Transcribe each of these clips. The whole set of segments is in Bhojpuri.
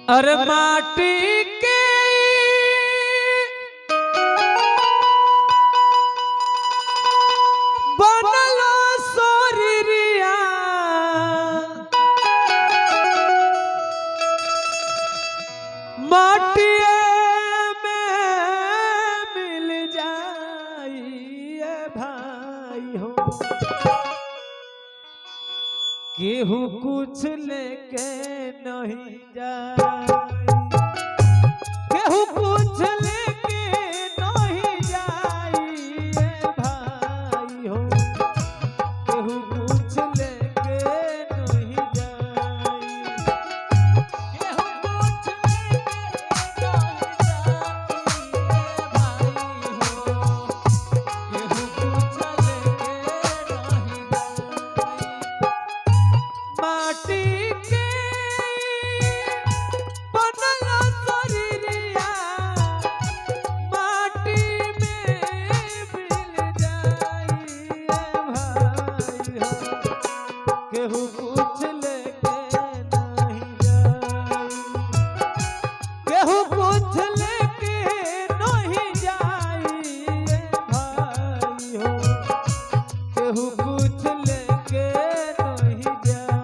अरे माटी के बनलो सोरिया माटिए में मिल जाइए भाई हो। केहू कुछ लेके नहीं जाए, केहू कुछ लेके नहीं जाइए भाई हो। केहू कुछ लेके नहीं जाए, केहू कुछ लेके नहीं जाइए भाई हो। केहू कुछ लेके नहीं जाए। माटी के बनलो शरीरिया माटी में मिल जाइए भाई हो। केहू कुछ लेके नहीं जाए, केहू कुछ लेके नहीं जाइए भाई हो। केहू कुछ लेके नहीं जाए।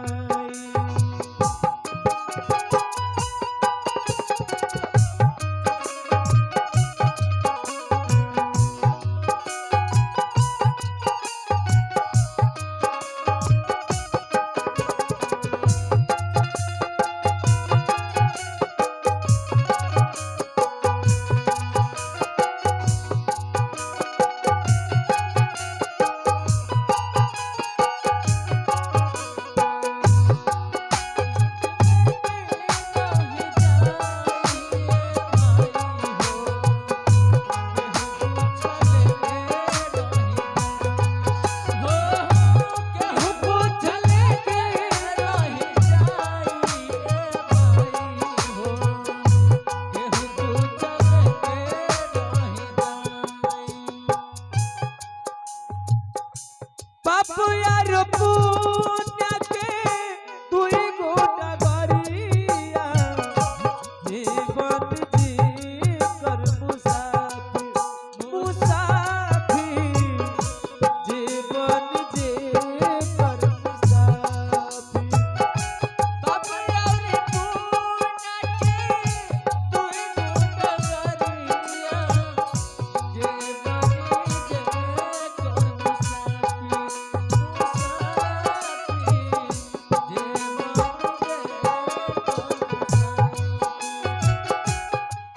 बापू यार पुण्य के तुई गोटा गरिया जीवन जी कर मुसाफिर मुसाफिर जीवन जी कर मुसाफिर। बापू यार पुण्य के तुई गोटा गरिया जीवन जी कर मुसाफिर।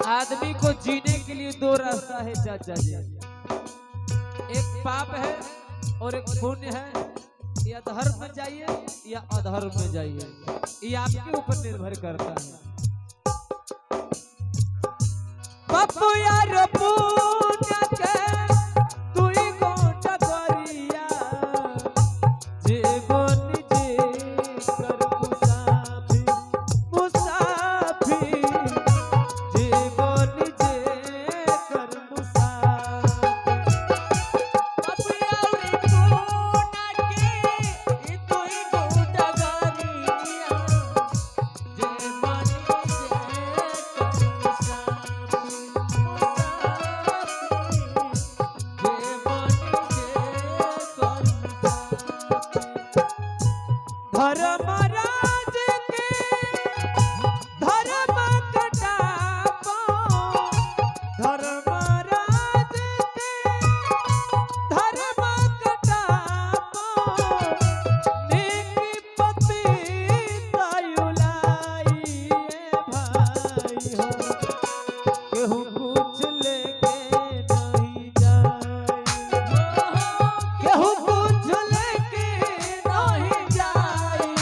आदमी को जीने के लिए दो रास्ता है चाचा जी, एक पाप है और एक पुण्य है। या धर्म में जाइए या अधर्म में जाइए, ये आपके ऊपर निर्भर करता है। बापू यार पुण्य के तुई गोटा गरिया जीवन जी कर मुसाफिर मुसाफिर जीवन जी कर मुसाफिर। बापू यार पुण्य के तुई गोटा गरिया जीवन जी कर मुसाफिर धर्मराज के धर्म कटापो, धर्मराज के धर्म कटापो, नीति पति तयुलाइए भाई हो। केहू कुछ लेके नहीं जाए, केहू कुछ लेके नहीं जाए।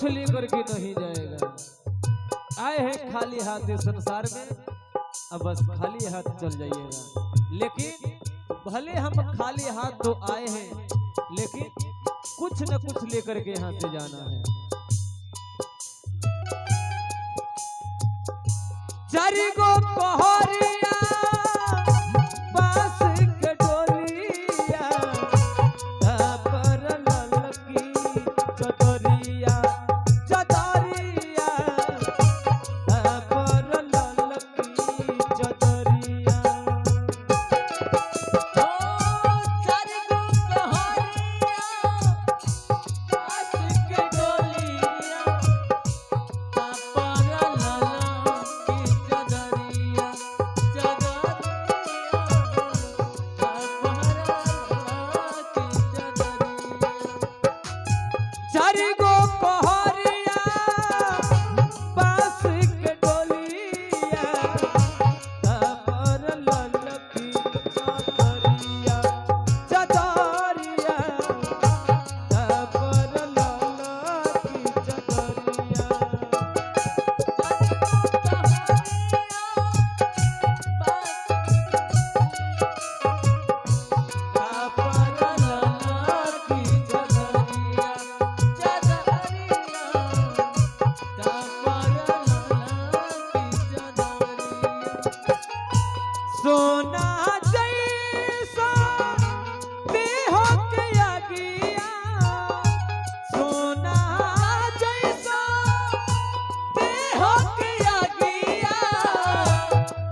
लेकर के नहीं जाएगा। आए हैं खाली हाथ इस संसार में, अब बस खाली हाथ चल जाइएगा। लेकिन भले हम खाली हाथ तो आए हैं, लेकिन कुछ न कुछ लेकर के यहाँ से जाना है। चारी गो पहरिया बांस के डोलिया, पर ललकी चदरिया चदरिया, पर ललकी चदरिया। चारी गो पहरिया बांस के डोलिया, पर ललकी चदरिया चदरिया, चारी गो पहरिया बांस के डोलिया, पर ललकी चदरिया चदरिया, पर ललकी चदरिया। सोना जैसा देह के आगिया, सोना जैसा देह के आगिया,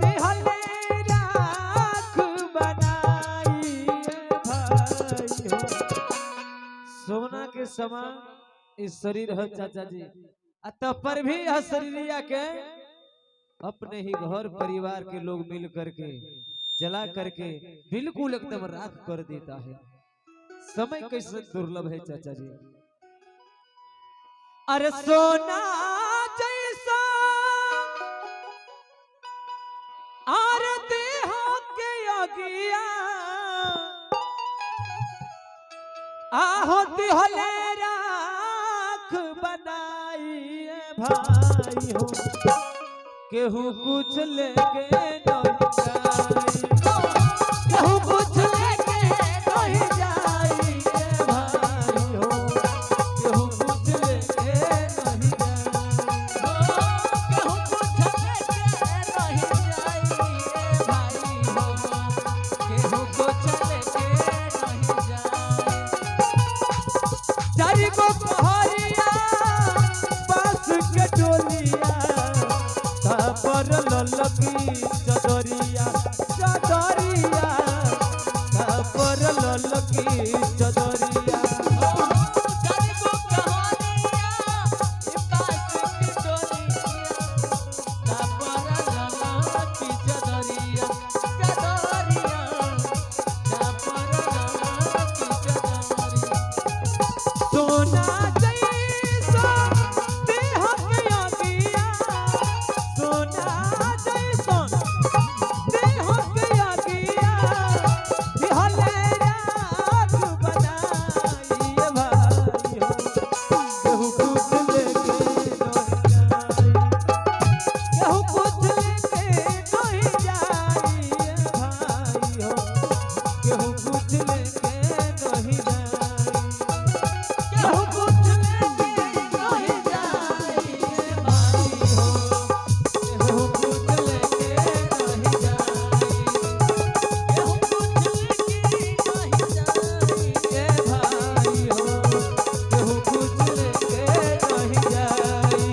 देहले राख बनाई भाई हो। सोना के समान इस शरीर है चाचा जी, तब पर भी यह शरीरिया के अपने ही घर परिवार के लोग मिल करके जला करके बिल्कुल एकदम राख कर देता है। समय कैसे दुर्लभ है चाचा जी। अरे सोना जैसा आर देह के आगिया, आहो दिहले राख बनाई भाई हो। केहू कुछ लेके नहीं जाई, केहू कुछ लेके नहीं जाई भाई हो। केहू कुछ लेके नहीं जाई, केहू कुछ लेके नहीं जाई भाई हो। केहू कुछ लेके नहीं जाई। चारी गो पहरिया बांस के डोलिया, पर ललकी चदरिया चदरिया, पर ललकी चदरिया। चारी गो पहरिया बांस के डोलिया, पर ललकी चदरिया चदरिया, पर ललकी चदरिया। सोना जैसा देह के आगिया, सोना जैसा देह के आगिया, दिहले राख बनाई भाई हो। केहू कुछ लेके नहीं जाई, केहू कुछ लेके नहीं जाई भाई हो। केहू कुछ लेके नहीं जाई, केहू कुछ लेके नहीं जाई भाई हो। केहू कुछ लेके नहीं जाई, केहू कुछ लेके नहीं जाई भाई हो। केहू कुछ लेके नहीं जाई,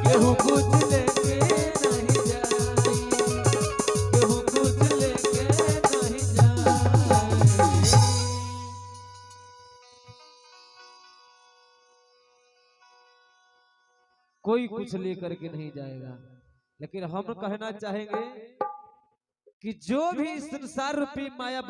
केहू कुछ लेके नहीं जाई, केहू कुछ लेके नहीं जाई। कोई कुछ लेकर के नहीं जाएगा, लेकिन हम कहना चाहेंगे कि जो भी संसार रूपी माया